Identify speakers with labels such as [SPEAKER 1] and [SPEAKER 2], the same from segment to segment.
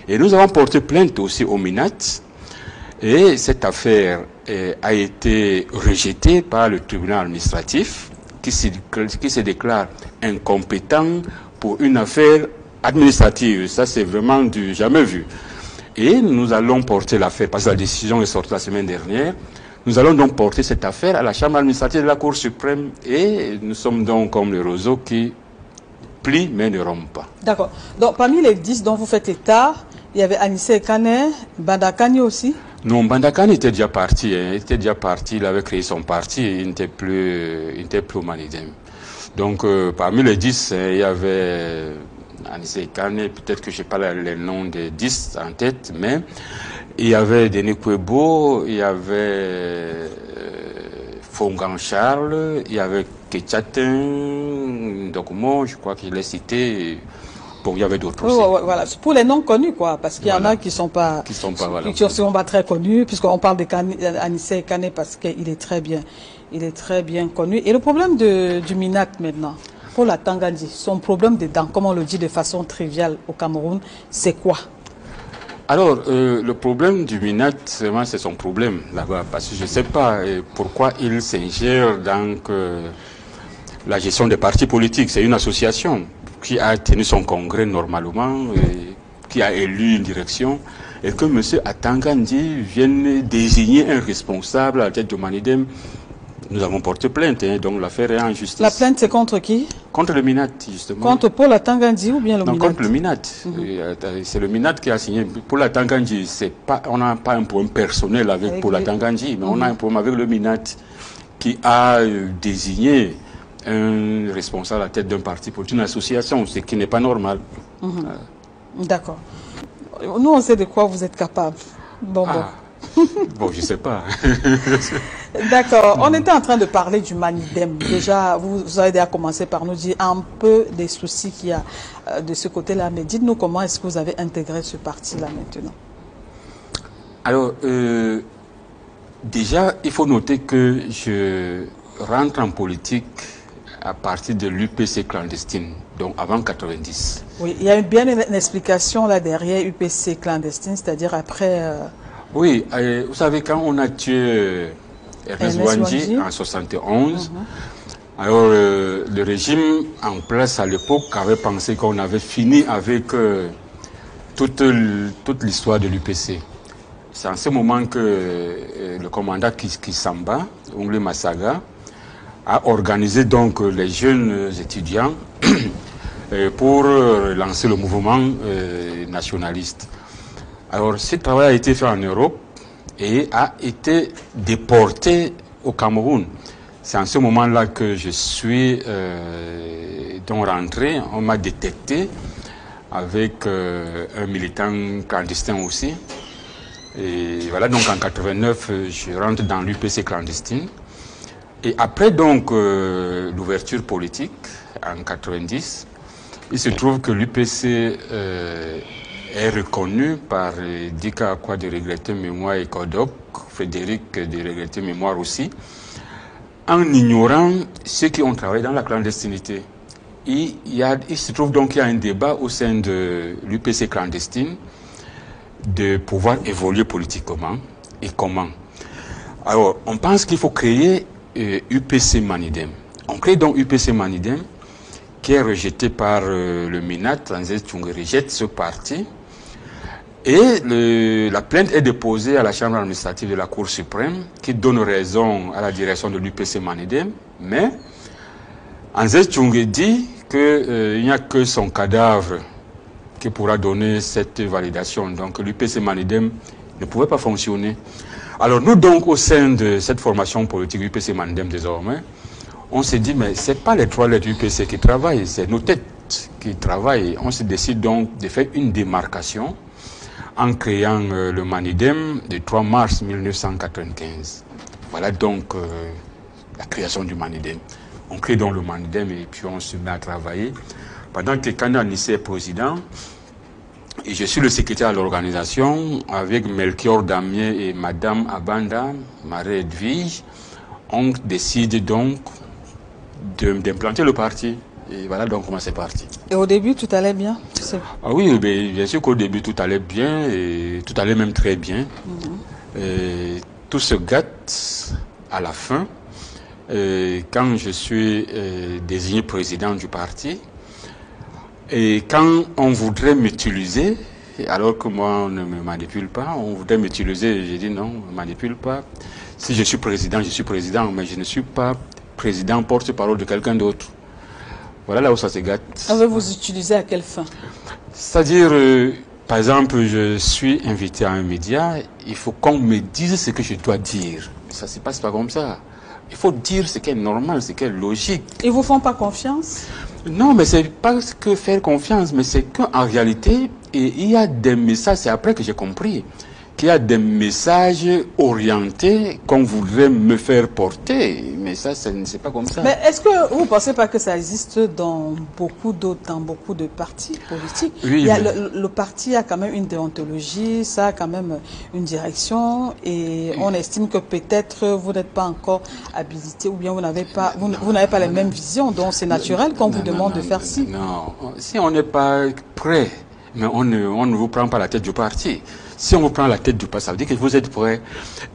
[SPEAKER 1] Et nous avons porté plainte aussi au MINAT. Et cette affaire a été rejetée par le tribunal administratif qui se déclare incompétent pour une affaire administrative. Ça, c'est vraiment du jamais vu. Et nous allons porter l'affaire, parce que la décision est sortie la semaine dernière. Nous allons donc porter cette affaire à la Chambre administrative de la Cour suprême et nous sommes donc comme le roseau qui plie mais ne rompt pas. D'accord.
[SPEAKER 2] Donc parmi les 10 dont vous faites état, il y avait Anissé Kane, Bandakani aussi?
[SPEAKER 1] Non, Bandakani était déjà parti. Il avait créé son parti et il n'était plus au Manidem. Donc parmi les 10, il y avait Anissé Kane, peut-être que je n'ai pas les noms des 10 en tête, mais il y avait Denis Kwebo, il y avait Fongan Charles, il y avait Ketchatin, Dokumo, je crois qu'il est cité. Bon, il y avait d'autres aussi.
[SPEAKER 2] Voilà, pour les noms connus, quoi, parce qu'il y en a qui sont pas très connus, puisqu'on parle d'Anissé Kane parce qu'il est très bien connu. Et le problème du MINAT maintenant, pour la Tangandji, son problème dedans, comme on le dit de façon triviale au Cameroun, c'est quoi?
[SPEAKER 1] Alors, le problème du MINAT, c'est son problème là-bas, parce que je ne sais pas pourquoi il s'ingère dans la gestion des partis politiques. C'est une association qui a tenu son congrès normalement, qui a élu une direction, et que M. Atangandji vienne désigner un responsable à la tête de Manidem. Nous avons porté plainte, donc l'affaire est en justice.
[SPEAKER 2] La plainte, c'est contre qui?
[SPEAKER 1] Contre le MINAT, justement.
[SPEAKER 2] Contre Paul Atangandji ou bien le MINAT?
[SPEAKER 1] Non, contre le MINAT. C'est le MINAT qui a signé. Paul Atangandji, on n'a pas un problème personnel avec Paul Atangandji, mais on a un problème avec le MINAT qui a désigné un responsable à la tête d'un parti pour une association, ce qui n'est pas normal.
[SPEAKER 2] D'accord. Nous, on sait de quoi vous êtes capable. Bon,
[SPEAKER 1] je ne sais pas.
[SPEAKER 2] D'accord. On était en train de parler du Manidem. Déjà, vous avez déjà commencé par nous dire un peu des soucis qu'il y a de ce côté-là. Mais dites-nous comment est-ce que vous avez intégré ce parti-là maintenant?
[SPEAKER 1] Alors, déjà, il faut noter que je rentre en politique à partir de l'UPC clandestine, donc avant 90.
[SPEAKER 2] Oui, il y a bien une explication là derrière UPC clandestine, c'est-à-dire après...
[SPEAKER 1] Oui, vous savez, quand on a tué Ernest Ouandji en 71, alors le régime en place à l'époque avait pensé qu'on avait fini avec toute l'histoire de l'UPC. C'est en ce moment que le commandant Kisamba, Ongle Massaga, a organisé donc les jeunes étudiants pour lancer le mouvement nationaliste. Alors, ce travail a été fait en Europe et a été déporté au Cameroun. C'est en ce moment-là que je suis donc rentré. On m'a détecté avec un militant clandestin aussi. Et voilà, donc en 89, je rentre dans l'UPC clandestine. Et après donc l'ouverture politique en 90, il se trouve que l'UPC est reconnu par Dika Akwa de regretter mémoire et Kodok, Frédéric de regretter mémoire aussi, en ignorant ceux qui ont travaillé dans la clandestinité. Il se trouve donc qu'il y a un débat au sein de l'UPC clandestine de pouvoir évoluer politiquement et comment. Alors, on pense qu'il faut créer UPC Manidem. On crée donc UPC Manidem qui est rejeté par le MINAT. Tanzé Tchungue rejette ce parti. Et la plainte est déposée à la Chambre administrative de la Cour suprême qui donne raison à la direction de l'UPC Manidem. Mais Tanzé Tchungue dit qu'il n'y a que son cadavre qui pourra donner cette validation. Donc l'UPC Manidem ne pouvait pas fonctionner. Alors nous donc au sein de cette formation politique UPC Manidem désormais, on s'est dit mais c'est pas les trois lettres UPC qui travaillent, c'est nos têtes qui travaillent. On se décide donc de faire une démarcation en créant le Manidem le 3 mars 1995. Voilà donc la création du Manidem. On crée donc le Manidem et puis on se met à travailler. Pendant que Kanda Anissé est président, et je suis le secrétaire à l'organisation, avec Melchior Damier et Madame Abanda, Marie Edwige, on décide donc d'implanter le parti. Et voilà donc comment c'est parti.
[SPEAKER 2] Et au début, tout allait bien?
[SPEAKER 1] Ah oui, bien sûr qu'au début, tout allait bien, et tout allait même très bien. Et tout se gâte à la fin. Et quand je suis désigné président du parti, et quand on voudrait m'utiliser, alors que moi on ne me manipule pas, on voudrait m'utiliser, j'ai dit non, on ne me manipule pas. Si je suis président, mais je ne suis pas président porte-parole de quelqu'un d'autre. Voilà là où ça se gâte.
[SPEAKER 2] Vous utilisez à quelle fin?
[SPEAKER 1] C'est-à-dire, par exemple, je suis invité à un média, il faut qu'on me dise ce que je dois dire. Ça ne se passe pas comme ça. Il faut dire ce qui est normal, ce qui est logique.
[SPEAKER 2] Ils ne vous font pas confiance?
[SPEAKER 1] Non, mais c'est pas que faire confiance, mais c'est qu'en réalité, il y a des messages, c'est après que j'ai compris, qu'il y a des messages orientés qu'on voudrait me faire porter. Mais ça, c'est pas comme ça.
[SPEAKER 2] Mais est-ce que vous ne pensez pas que ça existe dans beaucoup de partis politiques?
[SPEAKER 1] Oui,
[SPEAKER 2] le parti a quand même une déontologie, ça a quand même une direction, et on estime que peut-être vous n'êtes pas encore habilité, ou bien vous n'avez pas les mêmes visions, donc c'est naturel qu'on vous demande de faire ci.
[SPEAKER 1] Non, si on n'est pas prêt, mais on ne vous prend pas la tête du parti. Si on vous prend la tête du parti, ça veut dire que vous êtes prêt.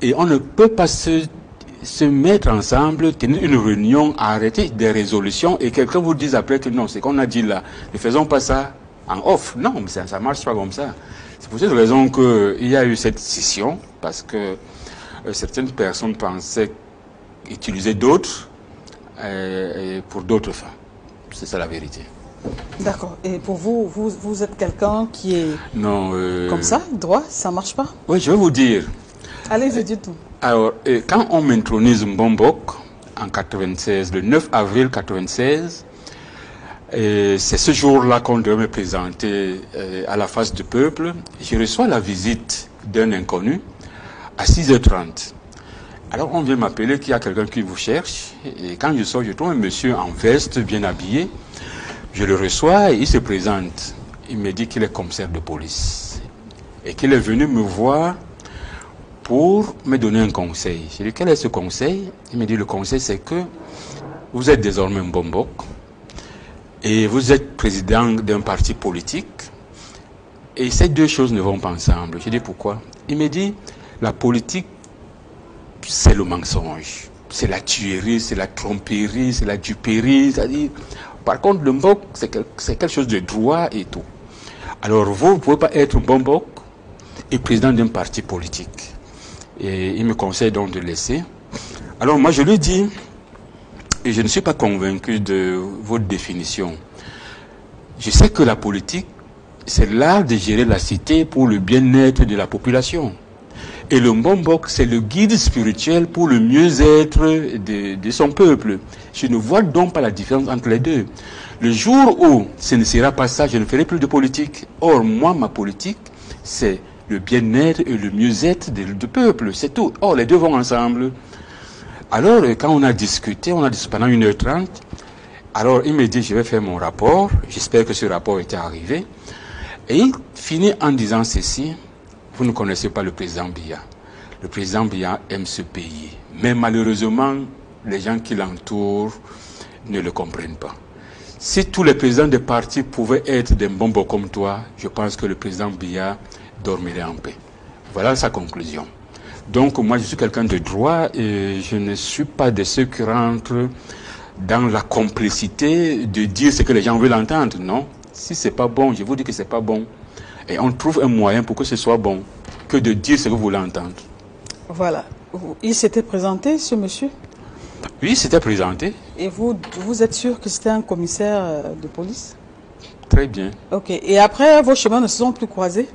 [SPEAKER 1] Et on ne peut pas se mettre ensemble, tenir une réunion, arrêter des résolutions, et quelqu'un vous dise après que non, c'est qu'on a dit là, ne faisons pas ça en off. Non, mais ça ne marche pas comme ça. C'est pour cette raison qu'il y a eu cette scission, parce que certaines personnes pensaient utiliser d'autres pour d'autres fins. C'est ça la vérité.
[SPEAKER 2] D'accord. Et pour vous, vous êtes quelqu'un qui est comme ça, droit, ça ne marche pas?
[SPEAKER 1] Oui, je vais vous dire.
[SPEAKER 2] Allez-y, dites-nous.
[SPEAKER 1] Alors, quand on m'intronise Mbombok en 96, le 9 avril 96, c'est ce jour-là qu'on devait me présenter à la face du peuple. Je reçois la visite d'un inconnu à 6h30. Alors, on vient m'appeler qu'il y a quelqu'un qui vous cherche. Et quand je sors, je trouve un monsieur en veste, bien habillé. Je le reçois et il se présente. Il me dit qu'il est commissaire de police et qu'il est venu me voir pour me donner un conseil. Je lui dis, quel est ce conseil? Il me dit, le conseil, c'est que vous êtes désormais Mbombok et vous êtes président d'un parti politique et ces deux choses ne vont pas ensemble. Je dis, pourquoi? Il me dit, la politique, c'est le mensonge, c'est la tuerie, c'est la tromperie, c'est la duperie, c'est-à-dire... Par contre, le Mbok, c'est quelque chose de droit et tout. Alors, vous ne pouvez pas être Mbombok et président d'un parti politique. Et il me conseille donc de laisser. Alors, moi, je lui dis, et je ne suis pas convaincu de votre définition. Je sais que la politique, c'est l'art de gérer la cité pour le bien-être de la population. Et le Mbombok, c'est le guide spirituel pour le mieux-être de son peuple. Je ne vois donc pas la différence entre les deux. Le jour où ce ne sera pas ça, je ne ferai plus de politique. Or, moi, ma politique, c'est le bien-être et le mieux-être du peuple. C'est tout. Or, les deux vont ensemble. Alors, quand on a discuté pendant 1h30, alors il me dit, je vais faire mon rapport. J'espère que ce rapport était arrivé. Et il finit en disant ceci. Vous ne connaissez pas le président Biya. Le président Biya aime ce pays. Mais malheureusement, les gens qui l'entourent ne le comprennent pas. Si tous les présidents des partis pouvaient être des Mbombok comme toi, je pense que le président Biya dormirait en paix. Voilà sa conclusion. Donc moi, je suis quelqu'un de droit et je ne suis pas de ceux qui rentrent dans la complicité de dire ce que les gens veulent entendre. Non. Si c'est pas bon, je vous dis que c'est pas bon. Et on trouve un moyen pour que ce soit bon, que de dire ce que vous voulez entendre.
[SPEAKER 2] Voilà. Il s'était présenté, ce monsieur?
[SPEAKER 1] Oui, il s'était présenté.
[SPEAKER 2] Et vous êtes sûr que c'était un commissaire de police?
[SPEAKER 1] Très bien.
[SPEAKER 2] Ok. Et après, vos chemins ne se sont plus croisés?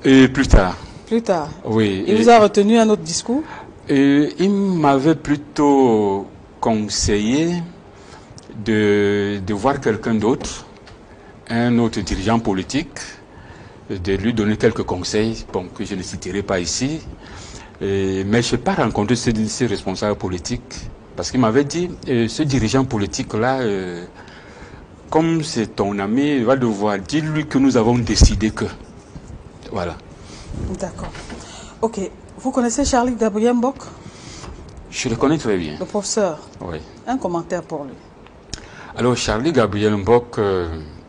[SPEAKER 1] Et plus tard.
[SPEAKER 2] Plus tard?
[SPEAKER 1] Oui.
[SPEAKER 2] Il vous a retenu un autre discours?
[SPEAKER 1] Il m'avait plutôt conseillé de voir quelqu'un d'autre, un autre dirigeant politique, de lui donner quelques conseils, bon, que je ne citerai pas ici. Mais je n'ai pas rencontré ces responsables politiques, parce qu'il m'avait dit, ce dirigeant politique-là, comme c'est ton ami, il va devoir dire lui que nous avons décidé que. Voilà.
[SPEAKER 2] D'accord. Ok. Vous connaissez Charlie Gabriel Mbok?
[SPEAKER 1] Je le connais très bien.
[SPEAKER 2] Le professeur?
[SPEAKER 1] Oui.
[SPEAKER 2] Un commentaire pour lui.
[SPEAKER 1] Alors, Charlie Gabriel Mbok,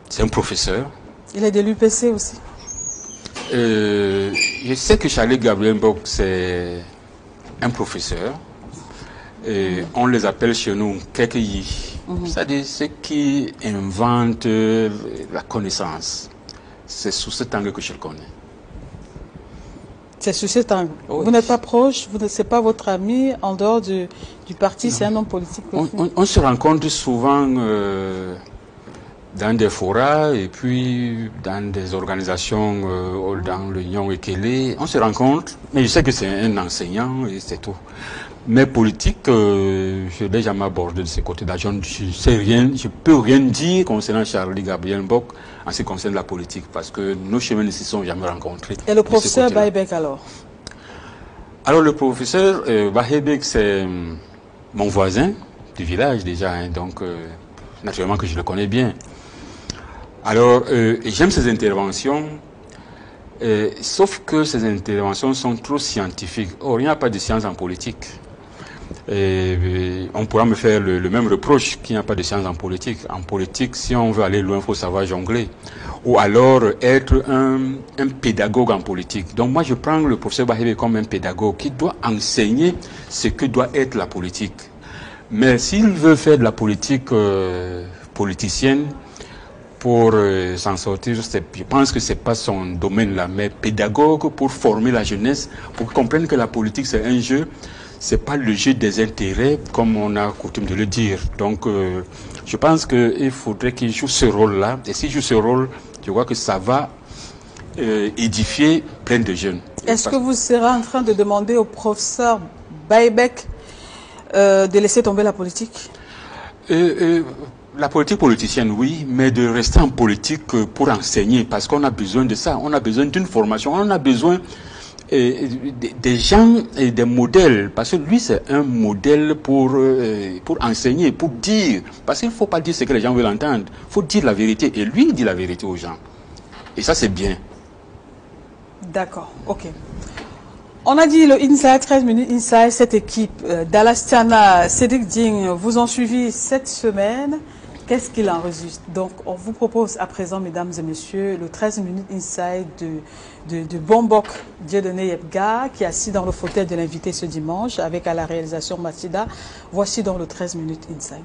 [SPEAKER 1] c'est un professeur.
[SPEAKER 2] Il est de l'UPC aussi.
[SPEAKER 1] Je sais que Charlie Gabriel Mbok, c'est un professeur. Et on les appelle chez nous Kekeyi. C'est-à-dire ceux qui inventent la connaissance. C'est sous cet angle que je le connais.
[SPEAKER 2] C'est sous cet angle. Oui. Vous n'êtes pas proche, ce n'est pas votre ami en dehors du parti, c'est un homme politique.
[SPEAKER 1] On se rencontre souvent dans des forats et puis dans des organisations, dans l'Union Ekele. On se rencontre, mais je sais que c'est un enseignant et c'est tout. Mais politique, je n'ai jamais abordé de ce côté-là. Je ne peux rien dire concernant Charlie Gabriel Mbok en ce qui concerne la politique, parce que nos chemins ne se sont jamais rencontrés.
[SPEAKER 2] Et le professeur Bahebek alors?
[SPEAKER 1] Alors le professeur Bahebek, c'est mon voisin du village déjà, hein, donc naturellement que je le connais bien. Alors j'aime ses interventions, sauf que ces interventions sont trop scientifiques. Or, il n'y a pas de science en politique. On pourra me faire le même reproche qu'il n'y a pas de science en politique. En politique, si on veut aller loin, il faut savoir jongler. Ou alors être un pédagogue en politique. Donc moi, je prends le professeur Bahebek comme un pédagogue qui doit enseigner ce que doit être la politique. Mais s'il veut faire de la politique politicienne, pour s'en sortir, je pense que ce n'est pas son domaine là, mais pédagogue pour former la jeunesse, pour comprendre que la politique c'est un jeu, c'est pas le jeu des intérêts comme on a coutume de le dire. Donc je pense qu'il faudrait qu'il joue ce rôle-là, et s'il joue ce rôle, je vois que ça va édifier plein de jeunes.
[SPEAKER 2] Est-ce que vous serez en train de demander au professeur Bahebek de laisser tomber la politique?
[SPEAKER 1] La politique politicienne, oui, mais de rester en politique pour enseigner, parce qu'on a besoin de ça, on a besoin d'une formation, on a besoin des gens et des modèles, parce que lui c'est un modèle pour enseigner, pour dire, parce qu'il ne faut pas dire ce que les gens veulent entendre, il faut dire la vérité, et lui il dit la vérité aux gens, et ça c'est bien.
[SPEAKER 2] D'accord, ok. On a dit le Inside, 13 minutes Inside, cette équipe, Dallas Tiana, Cédric Digne, vous ont suivi cette semaine. Qu'est-ce qu'il en résulte? Donc, on vous propose à présent, mesdames et messieurs, le 13 minutes Inside de Bombok Dieudonné Yebga, qui est assis dans le fauteuil de l'invité ce dimanche, avec à la réalisation Mathilda. Voici donc le 13 minutes Inside.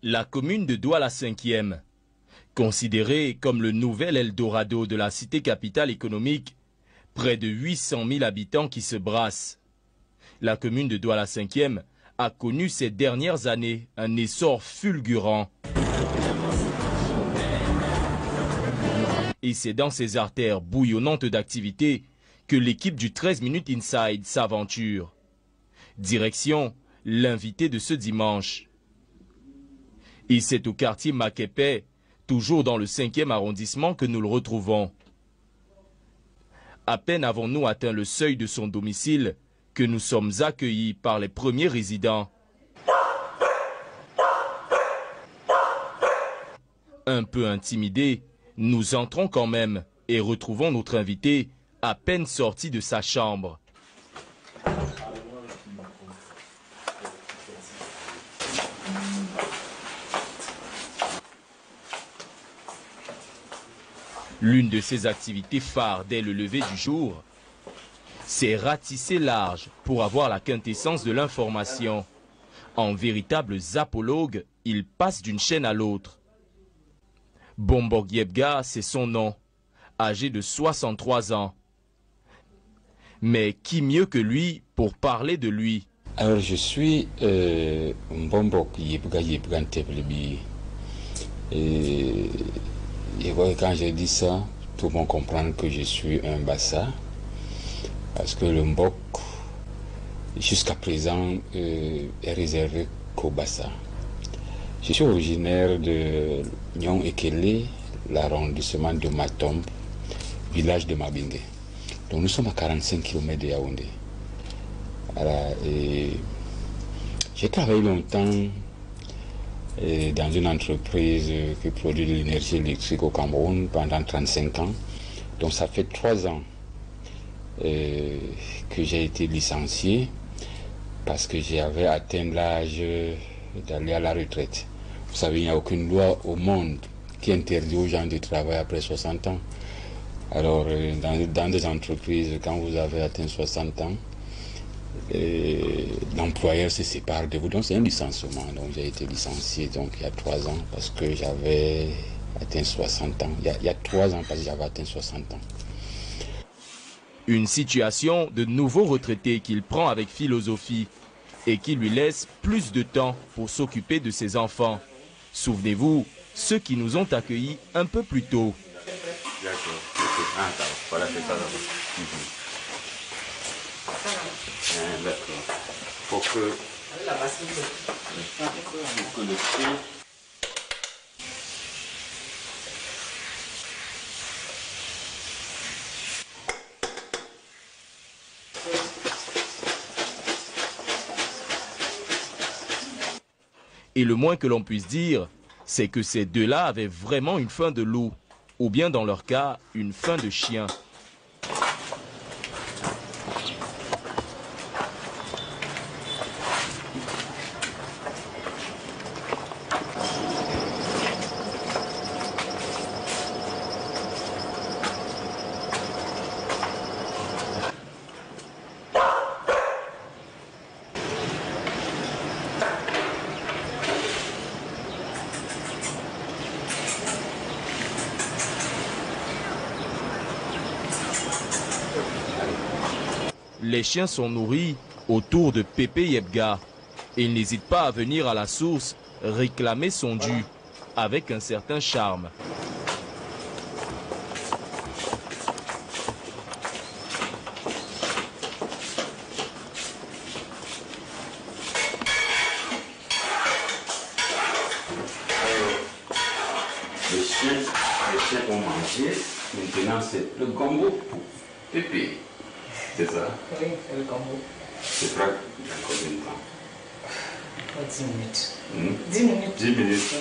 [SPEAKER 3] La commune de Douala-5e, considérée comme le nouvel Eldorado de la cité capitale économique, près de 800 000 habitants qui se brassent. La commune de Douala-5e a connu ces dernières années un essor fulgurant. Et c'est dans ces artères bouillonnantes d'activité que l'équipe du 13 minutes Inside s'aventure. Direction, l'invité de ce dimanche. Et c'est au quartier Makepe, toujours dans le 5e arrondissement, que nous le retrouvons. À peine avons-nous atteint le seuil de son domicile que nous sommes accueillis par les premiers résidents. Un peu intimidés, nous entrons quand même et retrouvons notre invité à peine sorti de sa chambre. L'une de ses activités phares dès le lever du jour, c'est ratisser large pour avoir la quintessence de l'information. En véritable zappologue, il passe d'une chaîne à l'autre. Bombok Yebga, c'est son nom, âgé de 63 ans. Mais qui mieux que lui pour parler de lui?
[SPEAKER 1] Alors je suis Bombok Yebga Nteblebi. Et voilà, quand je dis ça, tout le monde comprend que je suis un Bassa, parce que le Mbok, jusqu'à présent, est réservé qu'au Bassa. Je suis originaire de Nyon Ekele, l'arrondissement de Matombe, village de Mabingue. Donc nous sommes à 45 km de Yaoundé. J'ai travaillé longtemps dans une entreprise qui produit de l'énergie électrique au Cameroun pendant 35 ans. Donc ça fait 3 ans que j'ai été licencié parce que j'avais atteint l'âge d'aller à la retraite. Vous savez, il n'y a aucune loi au monde qui interdit aux gens de travailler après 60 ans. Alors, dans des entreprises, quand vous avez atteint 60 ans, l'employeur se sépare de vous. Donc, c'est un licenciement. Donc, j'ai été licencié donc, il y a 3 ans parce que j'avais atteint 60 ans. Il y a 3 ans parce que j'avais atteint 60 ans.
[SPEAKER 3] Une situation de nouveau retraité qu'il prend avec philosophie et qui lui laisse plus de temps pour s'occuper de ses enfants. Souvenez-vous, ceux qui nous ont accueillis un peu plus tôt.
[SPEAKER 1] D'accord. Voilà, c'est ça d'abord. D'accord. Pour que le thé...
[SPEAKER 3] Et le moins que l'on puisse dire, c'est que ces deux-là avaient vraiment une faim de loup, ou bien dans leur cas, une faim de chien. Les chiens sont nourris autour de Pépé Yebga. Il n'hésite pas à venir à la source réclamer son dû avec un certain charme.
[SPEAKER 1] Les chiens ont mangé. Maintenant, c'est le gombo. Pépé. C'est ça?
[SPEAKER 4] Oui, c'est le gombo.
[SPEAKER 1] C'est prêt dans combien de temps?
[SPEAKER 4] 10 minutes.
[SPEAKER 1] 10 minutes. 10 minutes.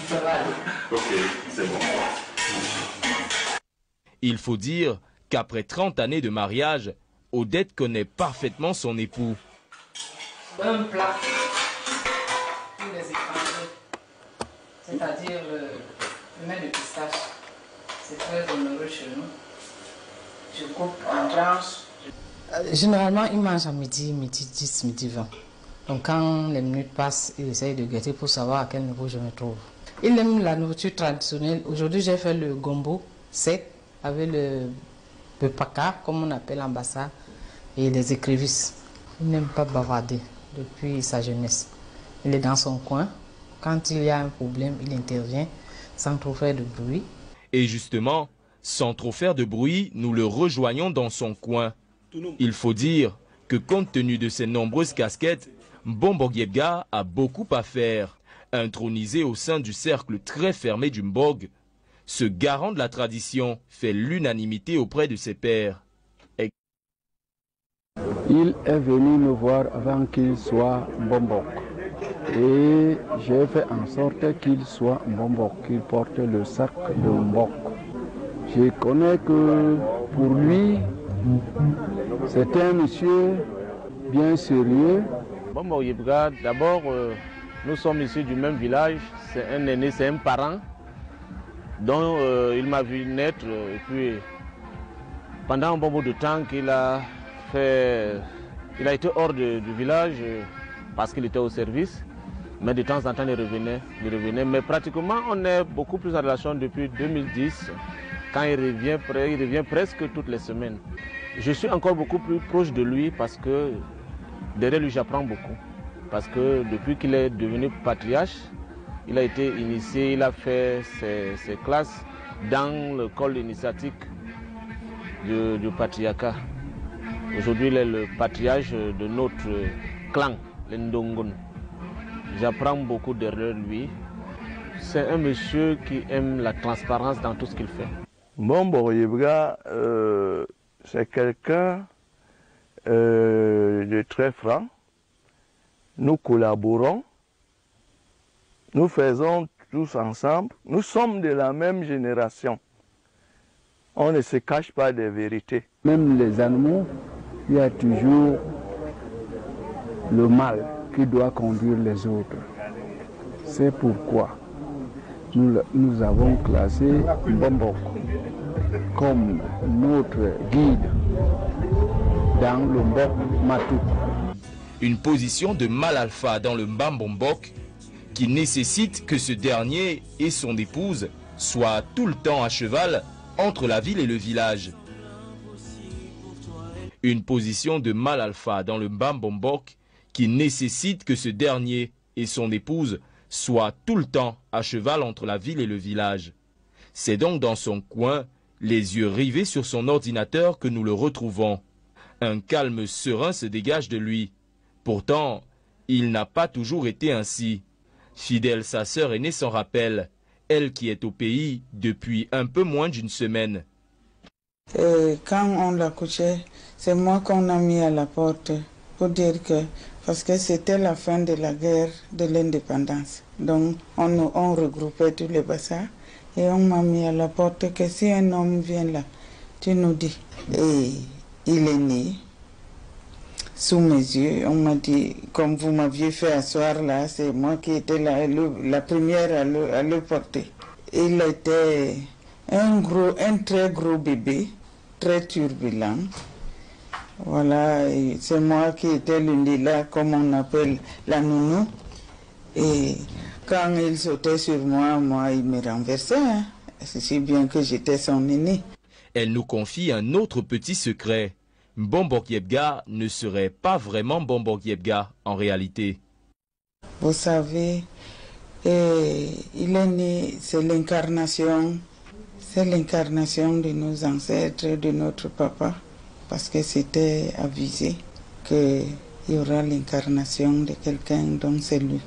[SPEAKER 4] Ça va aller.
[SPEAKER 1] Ok, c'est bon.
[SPEAKER 3] Il faut dire qu'après 30 années de mariage, Odette connaît parfaitement son époux.
[SPEAKER 4] Un plat pour les étrangers, c'est-à-dire le mets de pistache. C'est très onéreux chez nous. Je coupe en tranches. Généralement, il mange à midi 10, midi 20. Donc quand les minutes passent, il essaye de guetter pour savoir à quel niveau je me trouve. Il aime la nourriture traditionnelle. Aujourd'hui, j'ai fait le gombo sec avec le paka, comme on appelle l'ambassade, et les écrevisses. Il n'aime pas bavarder depuis sa jeunesse. Il est dans son coin. Quand il y a un problème, il intervient sans trop faire de bruit.
[SPEAKER 3] Et justement, sans trop faire de bruit, nous le rejoignons dans son coin. Il faut dire que compte tenu de ses nombreuses casquettes, Mbombo Yebga a beaucoup à faire. Intronisé au sein du cercle très fermé du Mbog, ce garant de la tradition fait l'unanimité auprès de ses pairs.
[SPEAKER 5] Il est venu me voir avant qu'il soit Mbombok. Et j'ai fait en sorte qu'il soit Mbombok, qu'il porte le sac de Mbok. Je connais que pour lui, c'est un monsieur bien sérieux.
[SPEAKER 6] Mbombo Yebga, d'abord, nous sommes issus du même village. C'est un aîné, c'est un parent dont il m'a vu naître. Et puis, pendant un bon bout de temps qu'il a fait, il a été hors du village parce qu'il était au service. Mais de temps en temps, il revenait. Mais pratiquement, on est beaucoup plus en relation depuis 2010. Quand il revient presque toutes les semaines. Je suis encore beaucoup plus proche de lui parce que derrière lui, j'apprends beaucoup. Parce que depuis qu'il est devenu patriarche, il a été initié, il a fait ses classes dans l'école initiatique du patriarcat. Aujourd'hui, il est le patriarche de notre clan, les Ndongon. J'apprends beaucoup derrière lui. C'est un monsieur qui aime la transparence dans tout ce qu'il fait.
[SPEAKER 5] Mbombo Yebga, c'est quelqu'un de très franc. Nous collaborons Nous faisons tous ensemble. Nous sommes de la même génération. On ne se cache pas des vérités. Même les animaux, il y a toujours le mal qui doit conduire les autres. C'est pourquoi nous avons classé Mbombok comme notre guide dans le Mbok Matou.
[SPEAKER 3] Une position de mâle alpha dans le Mbambombok qui nécessite que ce dernier et son épouse soient tout le temps à cheval entre la ville et le village. Une position de mâle alpha dans le Mbambombok qui nécessite que ce dernier et son épouse soient tout le temps à cheval entre la ville et le village. C'est donc dans son coin, les yeux rivés sur son ordinateur, que nous le retrouvons. Un calme serein se dégage de lui. Pourtant, il n'a pas toujours été ainsi. Fidèle, sa sœur aînée, s'en rappelle, elle qui est au pays depuis un peu moins d'une semaine.
[SPEAKER 7] Quand on l'a couché, c'est moi qu'on a mis à la porte pour dire que, parce que c'était la fin de la guerre de l'indépendance. Donc on regroupait tous les bassins et on m'a mis à la porte que si un homme vient là, tu nous dis. Et il est né sous mes yeux. On m'a dit, comme vous m'aviez fait asseoir là, c'est moi qui étais la première à le porter. Il était un très gros bébé, très turbulent. Voilà, c'est moi qui étais l'une là, comme on appelle la nounou. Et quand il sautait sur moi, il me renversait. Hein. C'est si bien que j'étais son aîné.
[SPEAKER 3] Elle nous confie un autre petit secret. Mbombok Yebga ne serait pas vraiment Mbombok Yebga en réalité.
[SPEAKER 7] Vous savez, il est né, c'est l'incarnation de nos ancêtres, de notre papa, parce que c'était avisé qu'il y aura l'incarnation de quelqu'un, donc c'est lui.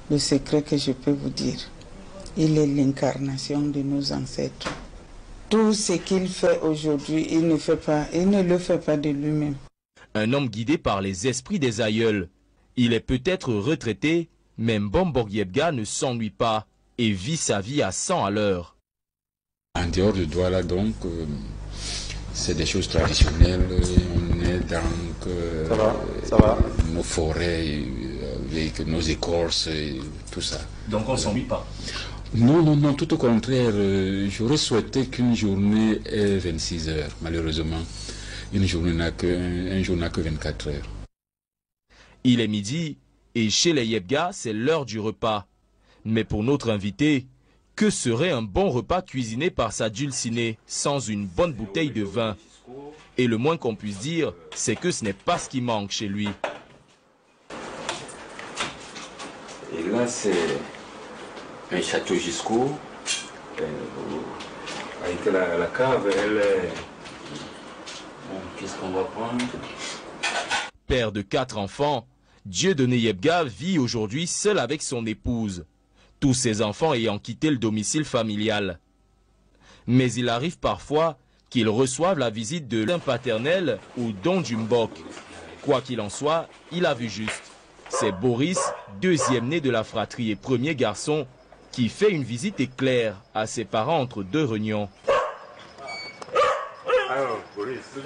[SPEAKER 7] Le secret que je peux vous dire, il est l'incarnation de nos ancêtres. Tout ce qu'il fait aujourd'hui, il ne le fait pas de lui-même.
[SPEAKER 3] Un homme guidé par les esprits des aïeuls. Il est peut-être retraité, mais Mbombok Yebga ne s'ennuie pas et vit sa vie à 100 à l'heure.
[SPEAKER 1] En dehors de Douala, donc, c'est des choses traditionnelles. On est dans nos forêts, avec nos écorces, et tout ça.
[SPEAKER 3] Donc on ne s'ennuie pas?
[SPEAKER 1] Non, tout au contraire. J'aurais souhaité qu'une journée ait 26 heures. Malheureusement, un jour n'a que 24 heures.
[SPEAKER 3] Il est midi et chez les Yebga, c'est l'heure du repas. Mais pour notre invité, que serait un bon repas cuisiné par sa dulcinée sans une bonne bouteille de vin? Et le moins qu'on puisse dire, c'est que ce n'est pas ce qui manque chez lui.
[SPEAKER 1] Et là, c'est un château Gisco, avec la cave, elle est... Bon, qu'est-ce qu'on va prendre?
[SPEAKER 3] Père de 4 enfants, Dieudonné Yebga vit aujourd'hui seul avec son épouse, tous ses enfants ayant quitté le domicile familial. Mais il arrive parfois qu'ils reçoivent la visite de l'un paternel ou don du Mbok. Quoi qu'il en soit, il a vu juste. C'est Boris, deuxième né de la fratrie et premier garçon, qui fait une visite éclair à ses parents entre deux réunions.
[SPEAKER 8] Alors, Boris, c'est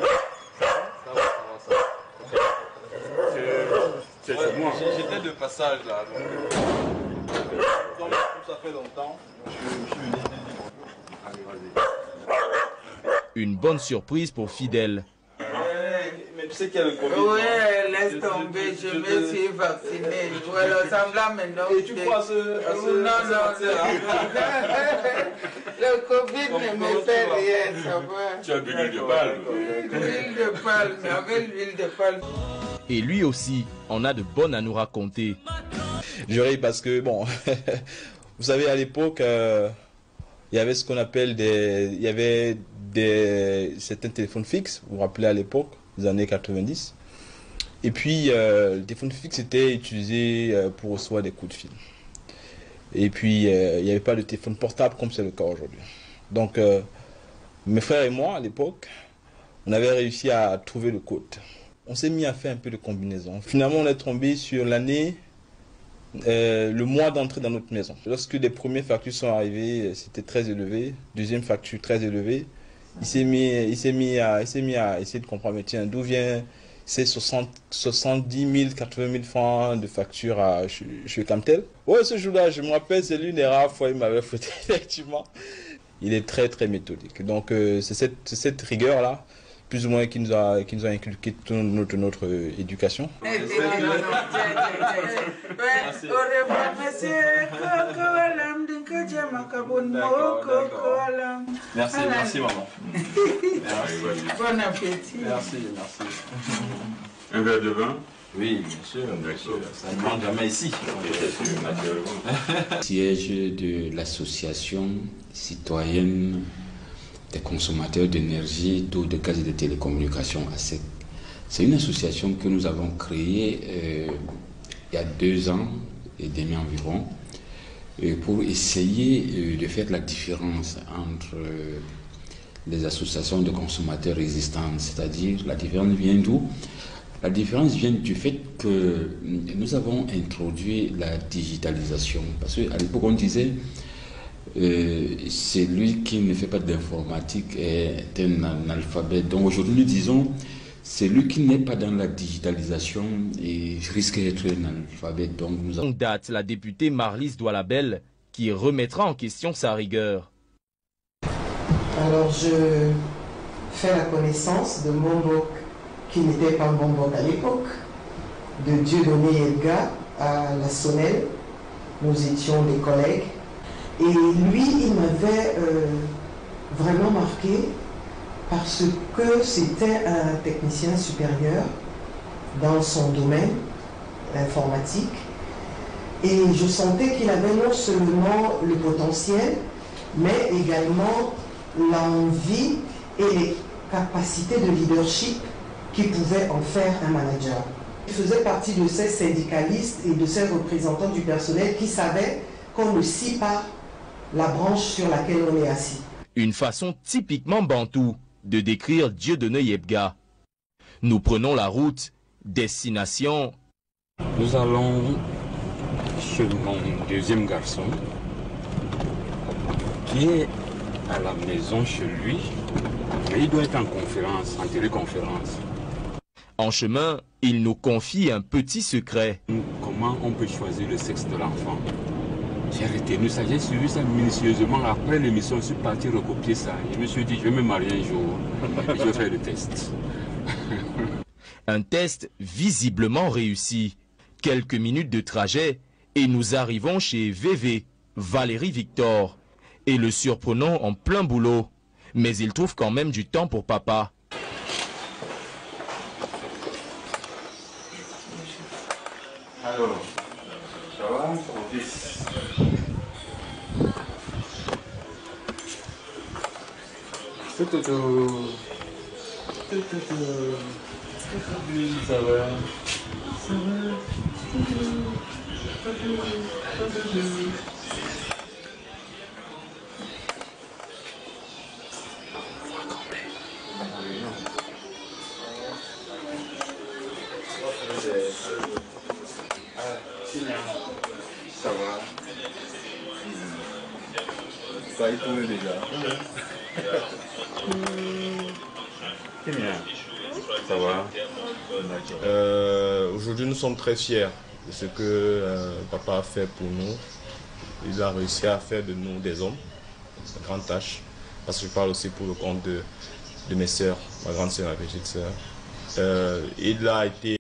[SPEAKER 8] moi. J'étais de passage là. Comme ça fait longtemps, je suis venu. Allez, vas-y.
[SPEAKER 3] Une bonne surprise pour Fidèle.
[SPEAKER 8] Mais tu sais qu'il y a le Covid.
[SPEAKER 7] Oui, laisse tomber, je me suis vacciné. Voilà, ça me l'a maintenant.
[SPEAKER 8] Et tu crois à ce
[SPEAKER 7] Non. Le Covid ne me fait rien, ça va.
[SPEAKER 8] Tu as bu l'huile de palme.
[SPEAKER 7] L'huile de palme, avec l'huile de palme.
[SPEAKER 3] Et lui aussi en a de bonnes à nous raconter.
[SPEAKER 9] Je ris parce que, bon, vous savez, à l'époque, il y avait ce qu'on appelle certains téléphones fixes, vous vous rappelez à l'époque, des années 90. Et puis, le téléphone fixe était utilisé pour recevoir des coups de fil. Et puis, il n'y avait pas de téléphone portable comme c'est le cas aujourd'hui. Donc, mes frères et moi, à l'époque, on avait réussi à trouver le code. On s'est mis à faire un peu de combinaison. Finalement, on est tombé sur l'année le mois d'entrée dans notre maison. Lorsque les premières factures sont arrivées, c'était très élevé. Deuxième facture très élevée. Il s'est mis à essayer de comprendre, mais tiens, d'où vient ces 70 000, 80 000 francs de facture chez Camtel. Ouais, ce jour-là, je me rappelle, c'est l'une des rares fois où il m'avait fouetté, effectivement. Il est très, très méthodique. Donc, c'est cette rigueur-là, plus ou moins, qui nous a inculqué toute notre éducation.
[SPEAKER 7] Merci,
[SPEAKER 8] maman.
[SPEAKER 7] Bon appétit.
[SPEAKER 8] Merci.
[SPEAKER 1] Un verre de vin?
[SPEAKER 8] Oui, bien sûr. Ça ne manque jamais ici.
[SPEAKER 1] Siège de l'association citoyenne des consommateurs d'énergie, d'eau, de gaz et de télécommunications ASEC. C'est une association que nous avons créée il y a 2 ans et demi environ pour essayer de faire la différence entre les associations de consommateurs existantes, c'est-à-dire la différence vient d'où? La différence vient du fait que nous avons introduit la digitalisation. Parce qu'à l'époque, on disait celui qui ne fait pas d'informatique est un analphabète. Donc aujourd'hui, nous disons celui qui n'est pas dans la digitalisation et risque d'être un analphabète. Donc nous avons...
[SPEAKER 3] date la députée Marlise Doualabel qui remettra en question sa rigueur.
[SPEAKER 10] Alors je fais la connaissance de Mbombok, qui n'était pas Mbombok à l'époque, de Dieudonné Yebga à la Sonnelle. Nous étions des collègues. Et lui, il m'avait vraiment marqué parce que c'était un technicien supérieur dans son domaine, l'informatique. Et je sentais qu'il avait non seulement le potentiel, mais également l'envie et les capacités de leadership qui pouvaient en faire un manager. Il faisait partie de ces syndicalistes et de ces représentants du personnel qui savaient qu'on ne scie pas la branche sur laquelle on est assis.
[SPEAKER 3] Une façon typiquement bantoue de décrire Dieudonné Yebga. Nous prenons la route, destination...
[SPEAKER 1] Nous allons chez mon deuxième garçon, qui est à la maison chez lui, mais il doit être en conférence, en téléconférence.
[SPEAKER 3] En chemin, il nous confie un petit secret.
[SPEAKER 1] Comment on peut choisir le sexe de l'enfant? J'ai retenu ça, j'ai suivi ça minutieusement. Après l'émission, je suis parti recopier ça. Je me suis dit, je vais me marier un jour et je vais faire le test.
[SPEAKER 3] Un test visiblement réussi. Quelques minutes de trajet et nous arrivons chez VV, Valérie Victor. Et le surprenons en plein boulot. Mais il trouve quand même du temps pour papa.
[SPEAKER 1] Alors, ça va, mon fils? Ça va? Ça va? Ça va? Ça a été déjà. C'est bien. Ça va?
[SPEAKER 11] Aujourd'hui, nous sommes très fiers de ce que papa a fait pour nous. Il a réussi à faire de nous des hommes, une grande tâche. Parce que je parle aussi pour le compte de mes sœurs, ma grande sœur et ma petite sœur. Il a été